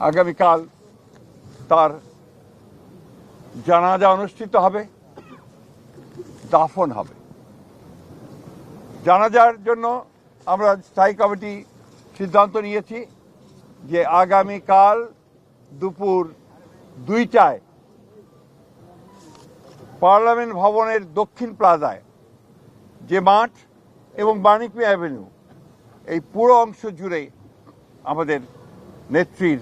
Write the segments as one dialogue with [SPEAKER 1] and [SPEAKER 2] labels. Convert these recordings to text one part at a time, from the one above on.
[SPEAKER 1] আগামীকাল তার জানাজা অনুষ্ঠিত হবে, দাফন হবে। জানাজার জন্য আমরা স্থায়ী কমিটি সিদ্ধান্ত নিয়েছি যে আগামীকাল দুপুর 2টায় পার্লামেন্ট ভবনের দক্ষিণ প্লাজায় যে মাঠ এবং বাণিজ্য অ্যাভিনিউ এই পুরো অংশ জুড়ে আমাদের নেত্রীর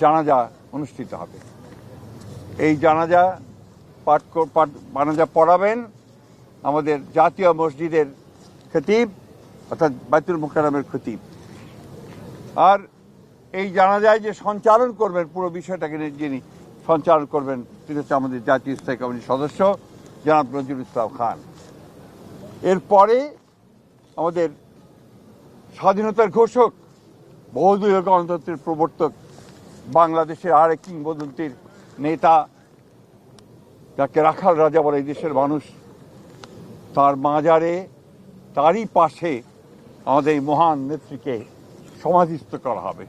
[SPEAKER 1] জানাজা অনুষ্ঠিত হবে। এই জানাজা পড়াবেন আমাদের জাতীয় মসজিদের খতিব অর্থাৎ বাইতুল মুকাররমের খতিব। আর এই জানাজায় যে সঞ্চালন করবেন পুরো বিষয়টাকে যিনি সঞ্চালন করবেন তিনি হচ্ছে আমাদের জাতীয় স্থায়ী কমিটির সদস্য জনাব নজরুল ইসলাম খান। এরপরে আমাদের স্বাধীনতার ঘোষক, বহুদলীয় গণতন্ত্রের প্রবর্তক, বাংলাদেশের আরেক কিংবদন্তির নেতা যাকে রাখাল রাজা বলে এই দেশের মানুষ, তার মাজারে তারই পাশে আমাদের এই মহান নেত্রীকে সমাধিস্থ করা হবে,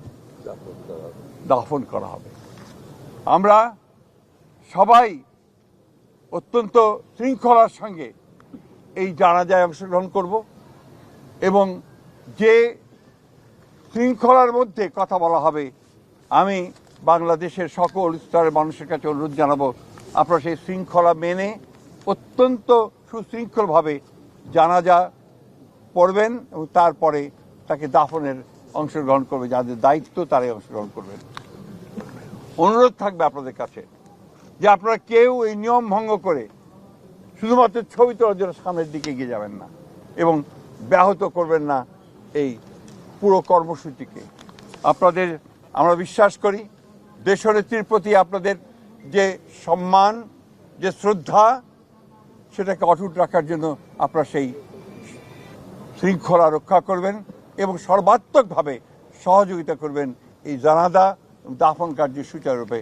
[SPEAKER 1] দাফন করা হবে। আমরা সবাই অত্যন্ত শৃঙ্খলার সঙ্গে এই জানাজায় অংশগ্রহণ করব এবং যে শৃঙ্খলার মধ্যে কথা বলা হবে আমি বাংলাদেশের সকল স্তরের মানুষের কাছে অনুরোধ জানাবো আপনারা সেই শৃঙ্খলা মেনে অত্যন্ত সুশৃঙ্খলভাবে জানাজা পড়বেন এবং তারপরে তাকে দাফনের অংশগ্রহণ করবে, যাদের দায়িত্ব তারাই অংশগ্রহণ করবেন। অনুরোধ থাকবে আপনাদের কাছে যে আপনারা কেউ এই নিয়ম ভঙ্গ করে শুধুমাত্র ছবি তোলার জন্য সামনের দিকে এগিয়ে যাবেন না এবং ব্যাহত করবেন না এই পুরো কর্মসূচিকে। আপনাদের আমরা বিশ্বাস করি দেশনেত্রীর প্রতি আপনাদের যে সম্মান, যে শ্রদ্ধা, সেটাকে অটুট রাখার জন্য আপনারা সেই শৃঙ্খলা রক্ষা করবেন এবং সর্বাত্মকভাবে সহযোগিতা করবেন এই জানাজা দাফন কার্য সুচারুরূপে।